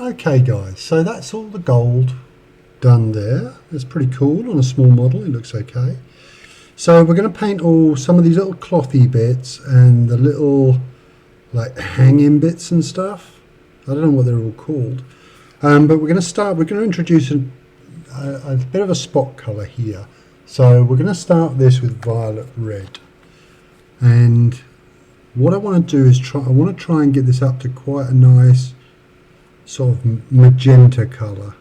Okay guys, so that's all the gold done there. It's pretty cool on a small model, it looks okay. So we're going to paint some of these little clothy bits and the little like hanging bits and stuff. I don't know what they're all called. But we're going to introduce a bit of a spot colour here. So we're going to start this with violet red. And what I want to do is I want to try and get this up to quite a nice sort of magenta colour.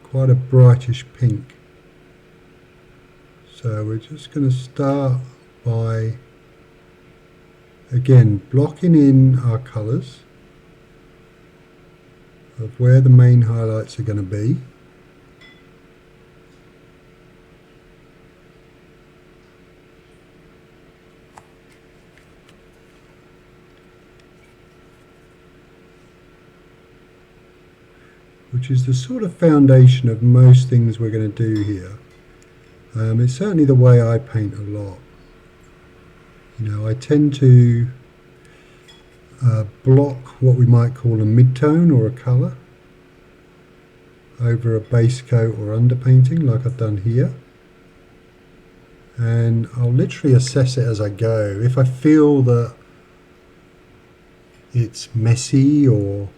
Quite a brightish pink. So we're just going to start by, again, blocking in our colours of where the main highlights are going to be. Which is the sort of foundation of most things we're going to do here. It's certainly the way I paint a lot. You know, I tend to block what we might call a mid-tone or a colour over a base coat or underpainting like I've done here. And I'll literally assess it as I go. If I feel that it's messy or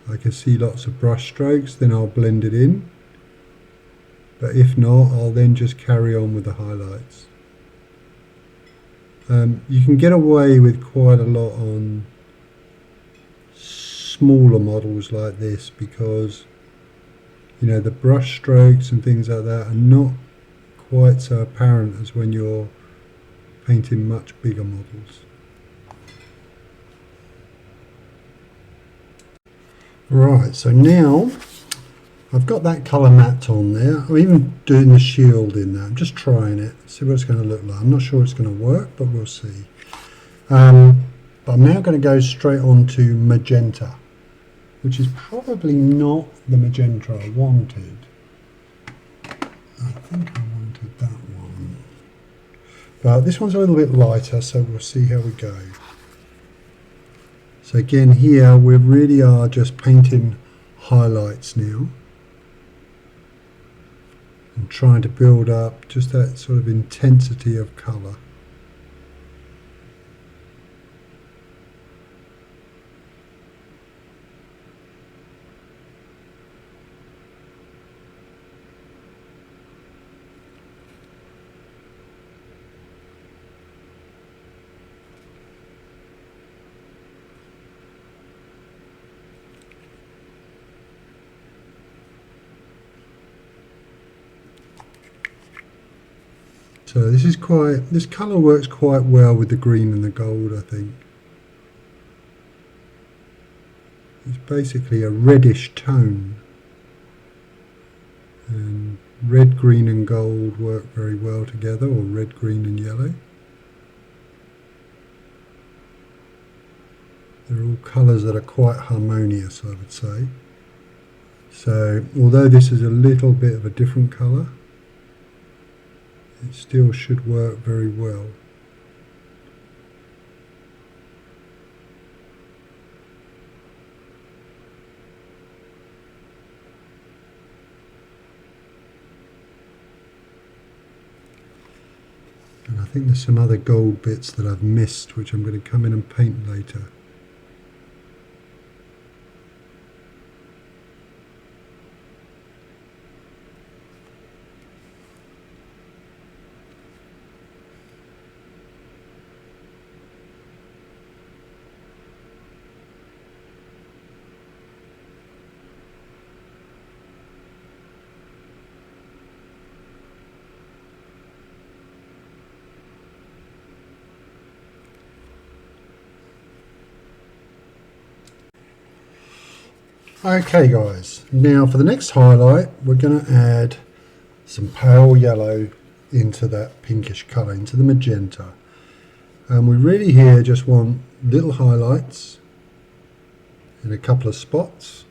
I can see lots of brush strokes, then I'll blend it in. But if not, I'll then just carry on with the highlights. You can get away with quite a lot on smaller models like this because, you know, the brush strokes and things like that are not quite so apparent as when you're painting much bigger models. Right, so now I've got that colour mapped on there. I'm even doing the shield in there. I'm just trying it, see what it's going to look like. I'm not sure it's going to work, but we'll see. But I'm now going to go straight on to magenta, which is probably not the magenta I wanted. I think I wanted that one. But this one's a little bit lighter, so we'll see how we go. So again here we really are just painting highlights now and trying to build up just that sort of intensity of colour. So this colour works quite well with the green and the gold, I think. It's basically a reddish tone. And red, green and gold work very well together, or red, green and yellow. They're all colours that are quite harmonious, I would say. So although this is a little bit of a different colour, it still should work very well. And I think there's some other gold bits that I've missed, which I'm going to come in and paint later. Okay guys, now for the next highlight we're going to add some pale yellow into that pinkish colour, into the magenta. And we really here just want little highlights in a couple of spots.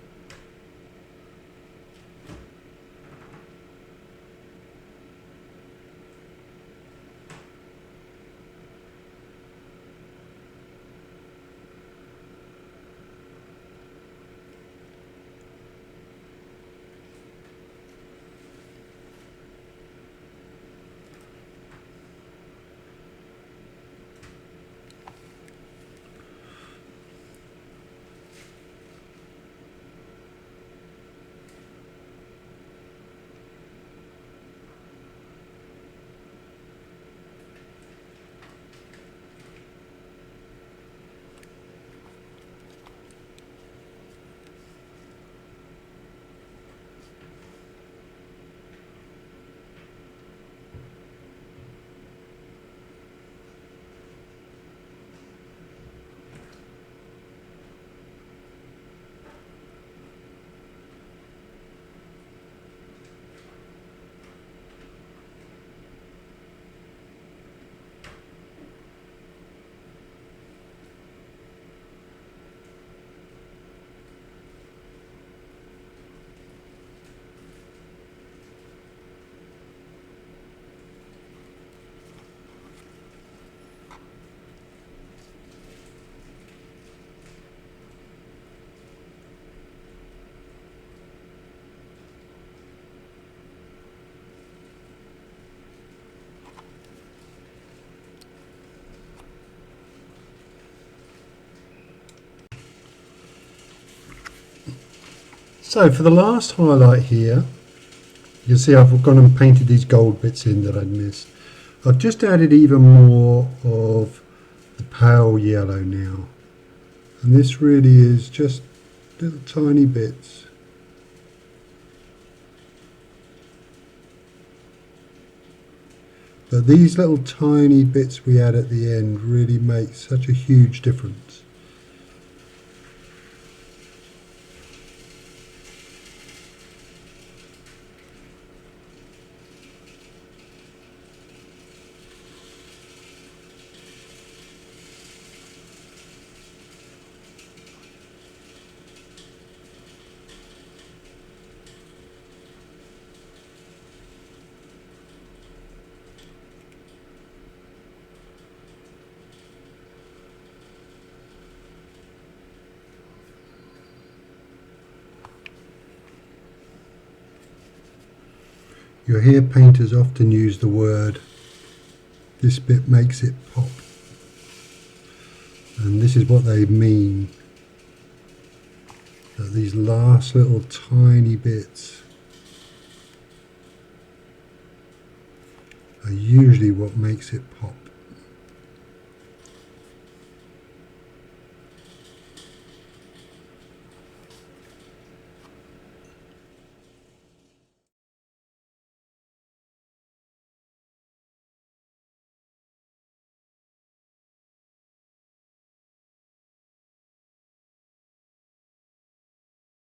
So for the last highlight here, you'll see I've gone and painted these gold bits in that I'd missed. I've just added even more of the pale yellow now. And this really is just little tiny bits. But these little tiny bits we add at the end really make such a huge difference. You'll hear painters often use the word, this bit makes it pop. And this is what they mean. That these last little tiny bits are usually what makes it pop.